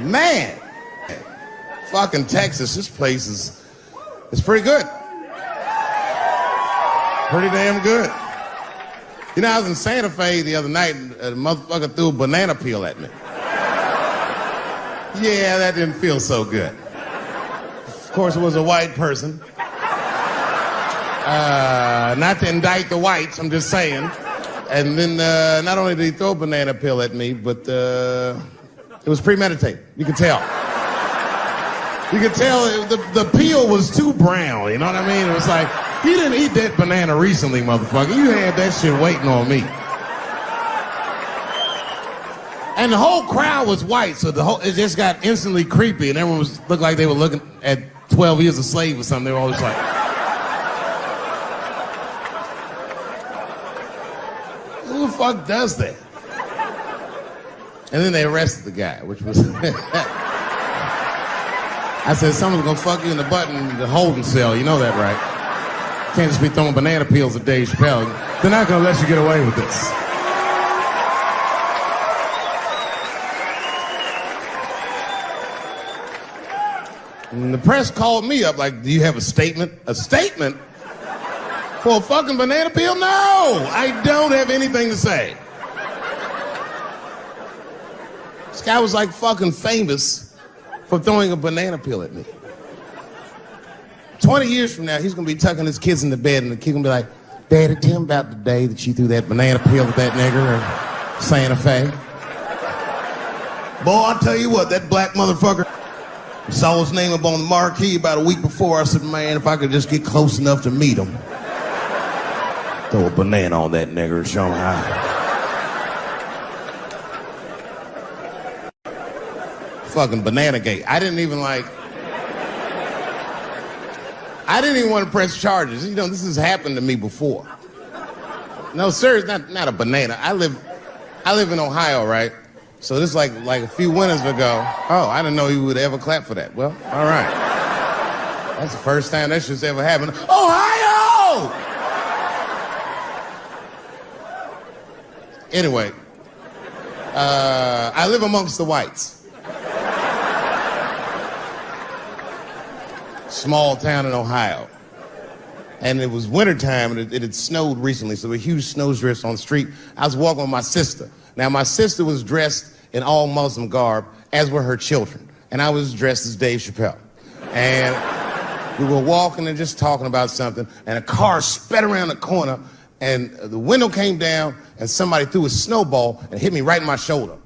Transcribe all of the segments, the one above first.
Man, fucking Texas, this place is pretty good. Pretty damn good. You know, I was in Santa Fe the other night and a motherfucker threw a banana peel at me. Yeah, that didn't feel so good. Of course, it was a white person. Not to indict the whites, I'm just saying. And then not only did he throw a banana peel at me, but it was premeditated. You could tell. You could tell the peel was too brown, you know what I mean? It was like, you didn't eat that banana recently, motherfucker. You had that shit waiting on me. And the whole crowd was white, so it just got instantly creepy, and everyone looked like they were looking at 12 Years a Slave or something. They were all just like, who the fuck does that? And then they arrested the guy, which was... I said, someone's gonna fuck you in the butt in the holding cell. You know that, right? Can't just be throwing banana peels at Dave Chappelle. They're not gonna let you get away with this. And the press called me up like, do you have a statement? A statement? For a fucking banana peel? No! I don't have anything to say. This guy was like fucking famous for throwing a banana peel at me. 20 years from now, he's gonna be tucking his kids in the bed and the kid gonna be like, Daddy, tell him about the day that you threw that banana peel at that nigger in Santa Fe. Boy, I'll tell you what, that black motherfucker saw his name up on the marquee about a week before. I said, man, if I could just get close enough to meet him, throw a banana on that nigger and show him how. Fucking banana gate. I didn't even want to press charges. You know, this has happened to me before. No, sir, it's not a banana. I live in Ohio, right? So this like a few winters ago. Oh, I didn't know you would ever clap for that. Well, all right. That's the first time that shit's ever happened. Ohio! Anyway, I live amongst the whites. Small town in Ohio. And it was wintertime, and it had snowed recently, so there were huge snowdrifts on the street. I was walking with my sister. Now, my sister was dressed in all Muslim garb, as were her children. And I was dressed as Dave Chappelle. And we were walking and just talking about something, and a car sped around the corner, and the window came down, and somebody threw a snowball and hit me right in my shoulder.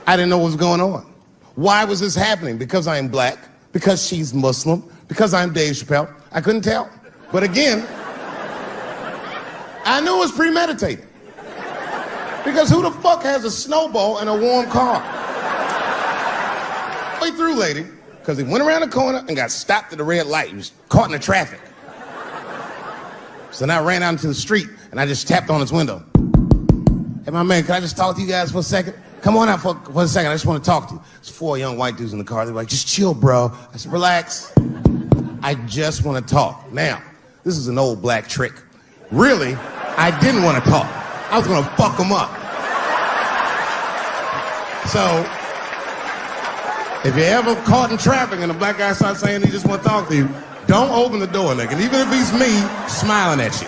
I didn't know what was going on. Why was this happening? Because I am black. Because she's Muslim, because I'm Dave Chappelle. I couldn't tell. But again, I knew it was premeditated. Because who the fuck has a snowball in a warm car? Way through, lady, because he went around the corner and got stopped at the red light. He was caught in the traffic. So then I ran out into the street and I just tapped on his window. Hey, my man, can I just talk to you guys for a second? Come on out for a second, I just want to talk to you. There's 4 young white dudes in the car. They were like, just chill, bro. I said, relax. I just want to talk. Now, this is an old black trick. Really, I didn't want to talk. I was going to fuck them up. So, if you're ever caught in traffic and a black guy starts saying he just want to talk to you, don't open the door, nigga. And even if he's me, smiling at you.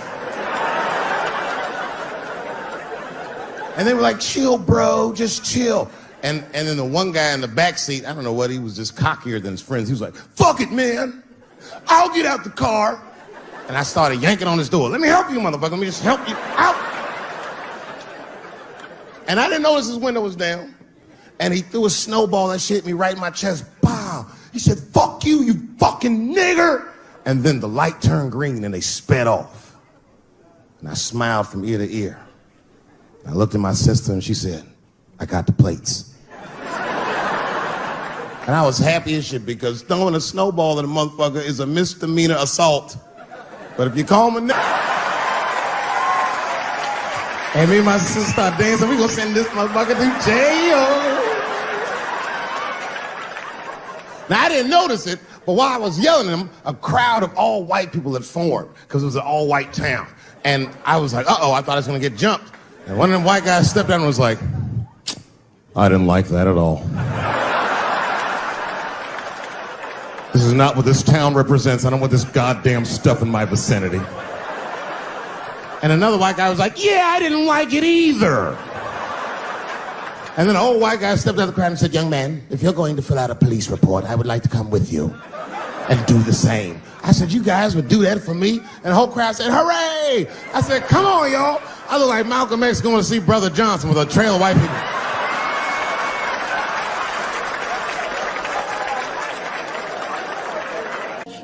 And they were like, chill, bro, just chill. And then the one guy in the back seat, I don't know what, he was just cockier than his friends. He was like, fuck it, man. I'll get out the car. And I started yanking on his door. Let me help you, motherfucker. Let me just help you out. And I didn't notice his window was down. And he threw a snowball that shit hit me right in my chest. Pow. He said, fuck you, you fucking nigger. And then the light turned green and they sped off. And I smiled from ear to ear. I looked at my sister and she said, I got the plates. And I was happy as shit because throwing a snowball at a motherfucker is a misdemeanor assault. But if you call me and me and my sister start dancing, we gonna send this motherfucker to jail. Now I didn't notice it, but while I was yelling at him, a crowd of all white people had formed because it was an all white town. And I was like, uh-oh, I thought I was gonna get jumped. And one of them white guys stepped out and was like, I didn't like that at all. This is not what this town represents. I don't want this goddamn stuff in my vicinity. And another white guy was like, yeah, I didn't like it either. And then an old white guy stepped out of the crowd and said, young man, if you're going to fill out a police report, I would like to come with you and do the same. I said, you guys would do that for me? And the whole crowd said, hooray! I said, come on, y'all. I look like Malcolm X going to see Brother Johnson with a trail of white people.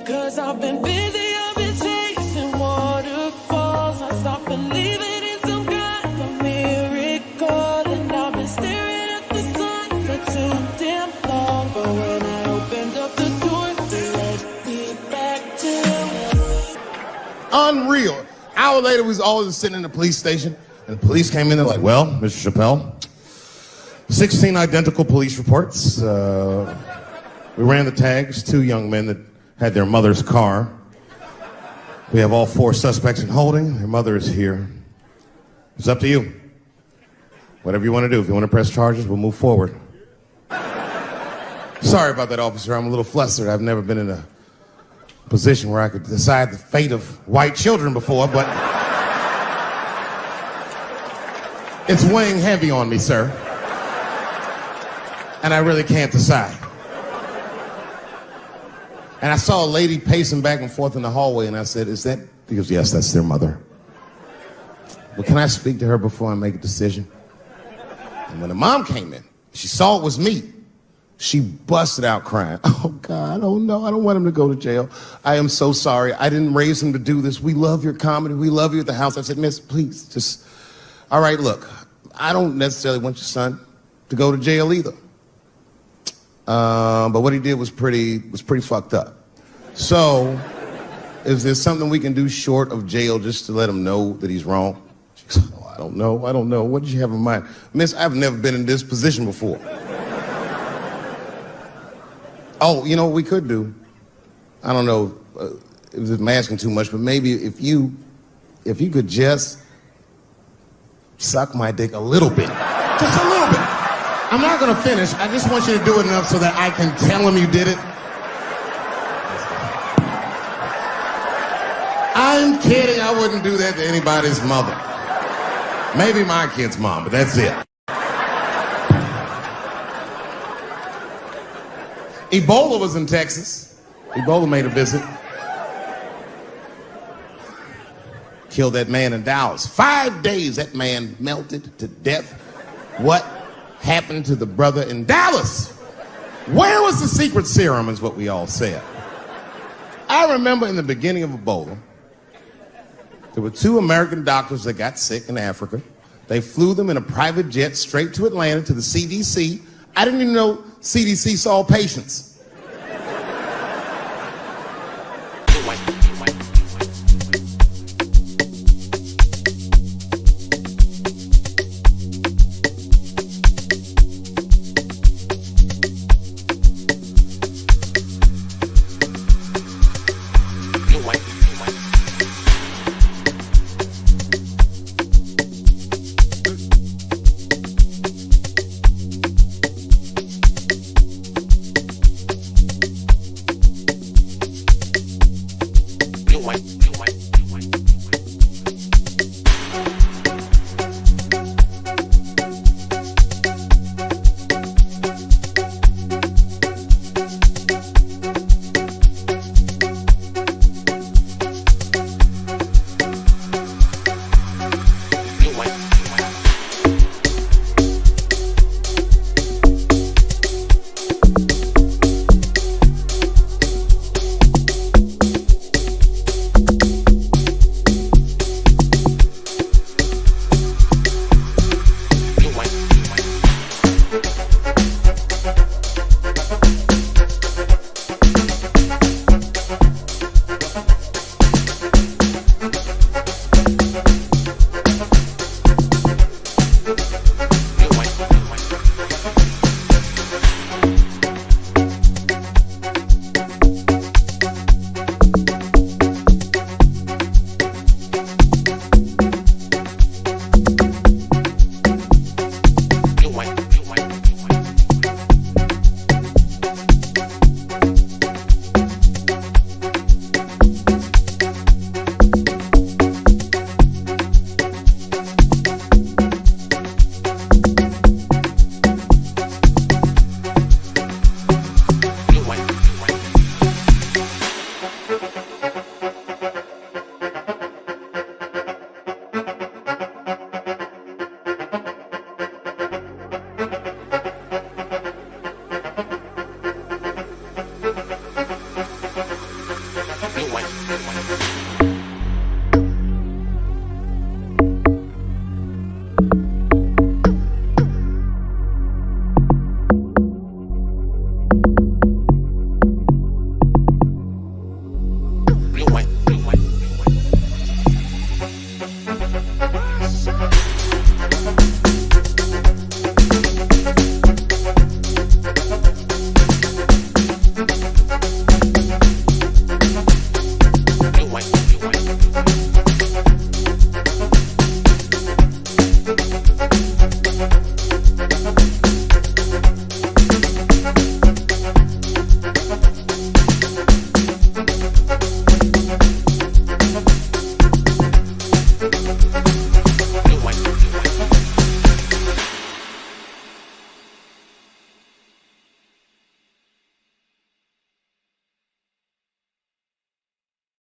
Cause I've been busy, I've been chasing waterfalls. I stopped believing in some kind of miracle. And I've been staring at the sun for too damn long. But when I opened up the door, they led me back to Unreal. An hour later, we was all just sitting in the police station. And the police came in, they're like, well, Mr. Chappelle, 16 identical police reports. We ran the tags, 2 young men that had their mother's car. We have all 4 suspects in holding. Their mother is here. It's up to you. Whatever you want to do. If you want to press charges, we'll move forward. Sorry about that, officer. I'm a little flustered. I've never been in a position where I could decide the fate of white children before, but it's weighing heavy on me, sir. And I really can't decide. And I saw a lady pacing back and forth in the hallway, and I said, is that? He goes, yes, that's their mother. Well, can I speak to her before I make a decision? And when the mom came in, she saw it was me. She busted out crying. Oh, God, oh, no, I don't want him to go to jail. I am so sorry. I didn't raise him to do this. We love your comedy. We love you at the house. I said, miss, please, just, all right, look, I don't necessarily want your son to go to jail either. But what he did was pretty fucked up. So, is there something we can do short of jail just to let him know that he's wrong? She goes, oh, I don't know. What did you have in mind? Miss, I've never been in this position before. Oh, you know what we could do? I don't know if I'm asking too much, but maybe if you could just suck my dick a little bit. Just a little bit. I'm not gonna finish. I just want you to do it enough so that I can tell him you did it. I'm kidding. I wouldn't do that to anybody's mother. Maybe my kid's mom, but that's it. Ebola was in Texas. Ebola made a visit. Killed that man in Dallas. 5 days that man melted to death. What happened to the brother in Dallas? Where was the secret serum is what we all said. I remember in the beginning of Ebola, there were 2 American doctors that got sick in Africa. They flew them in a private jet straight to Atlanta to the CDC. I didn't even know CDC saw patients.